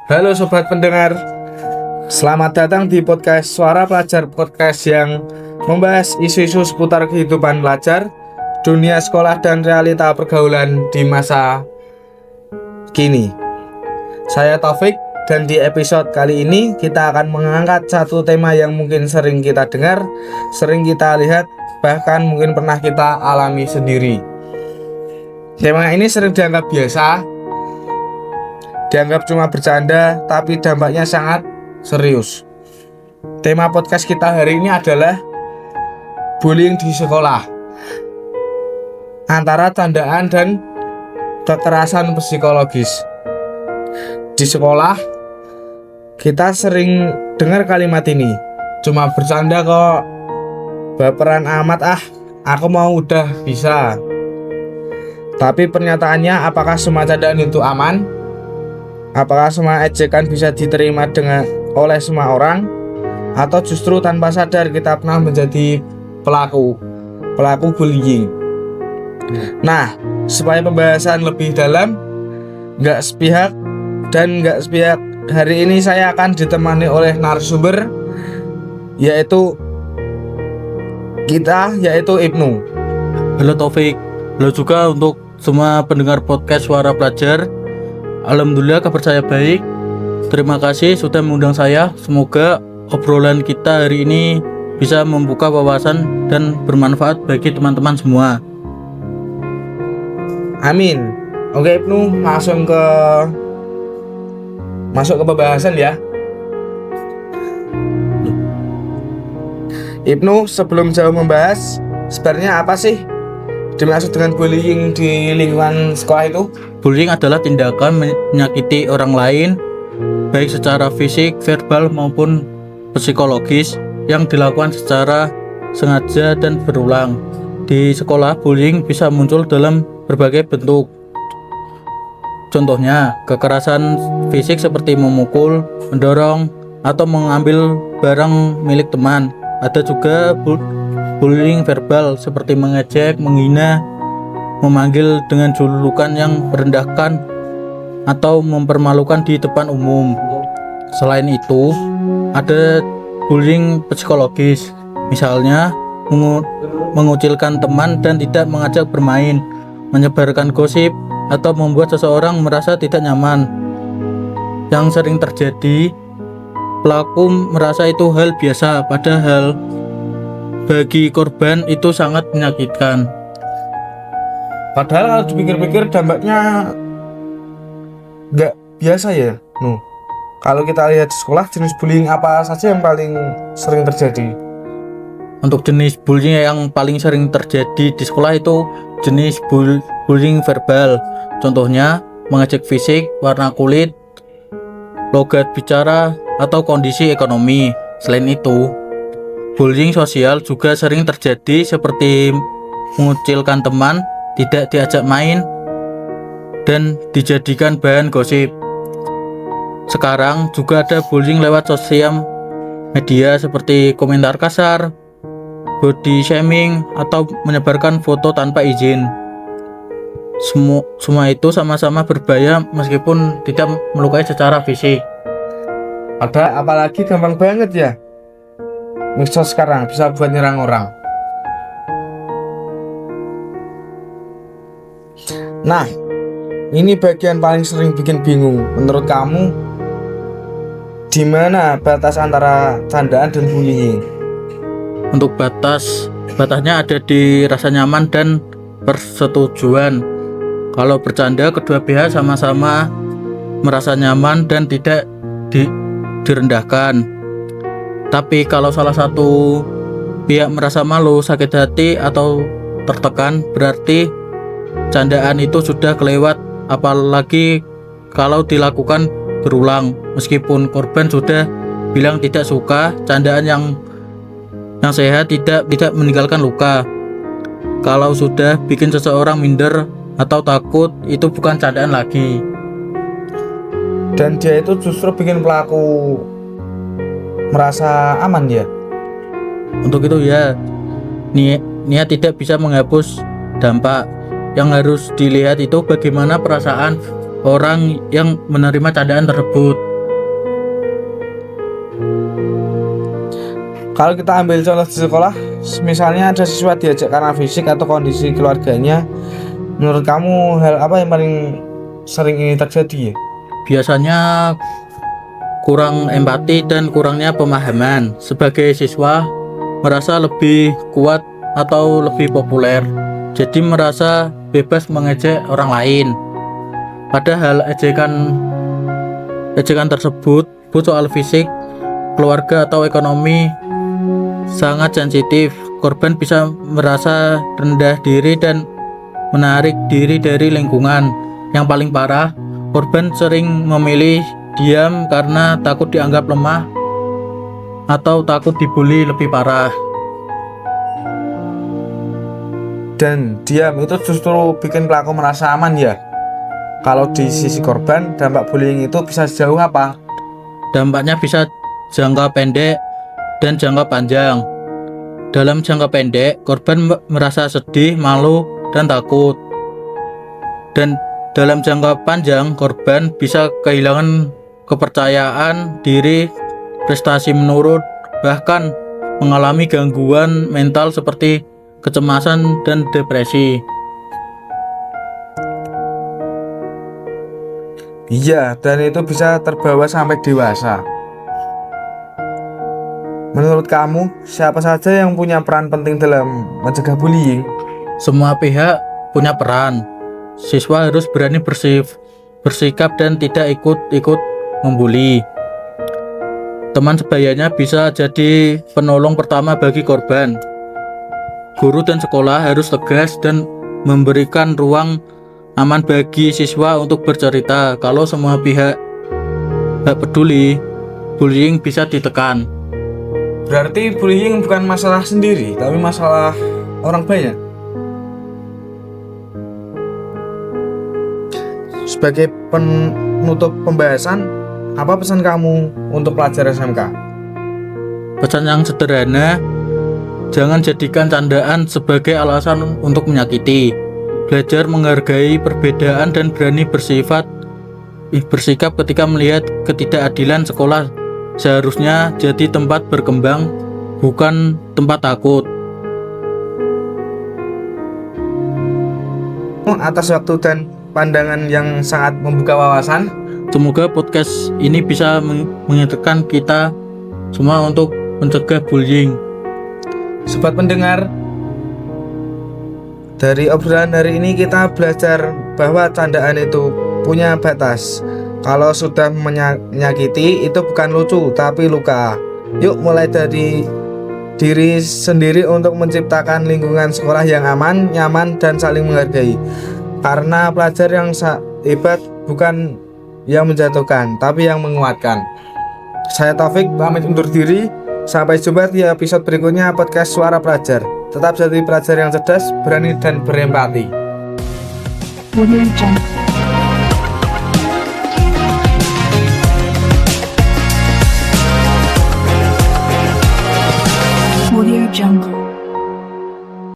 Halo sobat pendengar, selamat datang di podcast Suara Pelajar, podcast yang membahas isu-isu seputar kehidupan pelajar, dunia sekolah dan realita pergaulan di masa kini. Saya Taufik, dan di episode kali ini kita akan mengangkat satu tema yang mungkin sering kita dengar, sering kita lihat, bahkan mungkin pernah kita alami sendiri. Tema ini sering dianggap biasa, dianggap cuma bercanda, tapi dampaknya sangat serius. Tema podcast kita hari ini adalah bullying di sekolah, antara candaan dan kekerasan psikologis. Di sekolah kita sering dengar kalimat ini, cuma bercanda kok, baperan amat aku mau udah bisa. Tapi pernyataannya, apakah semua candaan itu aman? Apakah semua ejekan bisa diterima oleh semua orang? Atau justru tanpa sadar kita pernah menjadi pelaku bullying? Nah, supaya pembahasan lebih dalam, nggak sepihak, hari ini saya akan ditemani oleh narasumber, yaitu Ibnu. Halo Taufik, halo juga untuk semua pendengar podcast Suara Pelajar. Alhamdulillah kabar saya baik. Terima kasih sudah mengundang saya. Semoga obrolan kita hari ini bisa membuka wawasan dan bermanfaat bagi teman-teman semua. Amin. Oke Ibnu, masuk ke pembahasan ya. Ibnu, sebelum jauh membahas, sebenarnya apa sih dimaksud dengan bullying di lingkungan sekolah itu? Bullying adalah tindakan menyakiti orang lain, baik secara fisik, verbal maupun psikologis, yang dilakukan secara sengaja dan berulang. Di sekolah, bullying bisa muncul dalam berbagai bentuk. Contohnya, kekerasan fisik seperti memukul, mendorong, atau mengambil barang milik teman. Ada juga bullying verbal seperti mengejek, menghina, memanggil dengan julukan yang merendahkan, atau mempermalukan di depan umum. Selain itu, ada bullying psikologis, misalnya mengucilkan teman dan tidak mengajak bermain, menyebarkan gosip, atau membuat seseorang merasa tidak nyaman. Yang sering terjadi, pelaku merasa itu hal biasa, padahal bagi korban itu sangat menyakitkan. Padahal kalau dipikir-pikir dampaknya nggak biasa ya. Kalau kita lihat di sekolah, jenis bullying apa saja yang paling sering terjadi? Untuk jenis bullying yang paling sering terjadi di sekolah itu jenis bullying verbal. Contohnya mengejek fisik, warna kulit, logat bicara, atau kondisi ekonomi. Selain itu, bullying sosial juga sering terjadi seperti mengucilkan teman, tidak diajak main, dan dijadikan bahan gosip. Sekarang juga ada bullying lewat sosial media seperti komentar kasar, body shaming, atau menyebarkan foto tanpa izin. Semua itu sama-sama berbahaya meskipun tidak melukai secara fisik. Apalagi gampang banget ya, medsos sekarang bisa buat nyerang orang. Nah, ini bagian paling sering bikin bingung. Menurut kamu, di mana batas antara candaan dan bullying? Untuk batasnya ada di rasa nyaman dan persetujuan. Kalau bercanda, kedua pihak sama-sama merasa nyaman dan tidak direndahkan. Tapi kalau salah satu pihak merasa malu, sakit hati, atau tertekan, berarti candaan itu sudah kelewat. Apalagi kalau dilakukan berulang, meskipun korban sudah bilang tidak suka. Candaan yang sehat tidak meninggalkan luka. Kalau sudah bikin seseorang minder atau takut, itu bukan candaan lagi. Dan dia itu justru bikin pelaku merasa aman ya. Untuk itu ya, niat tidak bisa menghapus dampak. Yang harus dilihat itu bagaimana perasaan orang yang menerima candaan tersebut. Kalau kita ambil contoh di sekolah, misalnya ada siswa diajak karena fisik atau kondisi keluarganya, menurut kamu hal apa yang paling sering ini terjadi ya? Biasanya kurang empati dan kurangnya pemahaman. Sebagai siswa merasa lebih kuat atau lebih populer, jadi merasa bebas mengejek orang lain. Padahal ejekan tersebut soal fisik, keluarga atau ekonomi sangat sensitif. Korban bisa merasa rendah diri dan menarik diri dari lingkungan. Yang paling parah, korban sering memilih diam karena takut dianggap lemah atau takut dibully lebih parah. Dan diam itu justru bikin pelaku merasa aman ya. Kalau di sisi korban, dampak bullying itu bisa sejauh apa? Dampaknya bisa jangka pendek dan jangka panjang. Dalam jangka pendek, korban merasa sedih, malu, dan takut. Dan dalam jangka panjang, korban bisa kehilangan kepercayaan diri, prestasi menurun, bahkan mengalami gangguan mental seperti kecemasan dan depresi. Iya, dan itu bisa terbawa sampai dewasa. Menurut kamu, siapa saja yang punya peran penting dalam mencegah bullying? Semua pihak punya peran. Siswa harus berani bersikap dan tidak ikut-ikut membuli. Teman sebayanya bisa jadi penolong pertama bagi korban. Guru dan sekolah harus tegas dan memberikan ruang aman bagi siswa untuk bercerita. Kalau semua pihak peduli, bullying bisa ditekan. Berarti bullying bukan masalah sendiri, tapi masalah orang banyak. Sebagai penutup pembahasan, apa pesan kamu untuk pelajar SMK? Pesan yang sederhana, jangan jadikan candaan sebagai alasan untuk menyakiti. Belajar menghargai perbedaan dan berani bersikap ketika melihat ketidakadilan. Sekolah seharusnya jadi tempat berkembang, bukan tempat takut. Atas waktu dan pandangan yang sangat membuka wawasan. Semoga podcast ini bisa mengingatkan kita semua untuk mencegah bullying. Sobat pendengar, dari obrolan hari ini kita belajar bahwa candaan itu punya batas. Kalau sudah menyakiti itu bukan lucu tapi luka. Yuk mulai dari diri sendiri untuk menciptakan lingkungan sekolah yang aman, nyaman, dan saling menghargai. Karena pelajar yang hebat bukan yang menjatuhkan tapi yang menguatkan. Saya Taufik pamit undur diri. Sampai jumpa di episode berikutnya podcast Suara Pelajar. Tetap jadi pelajar yang cerdas, berani, dan berempati. Audio Jungle.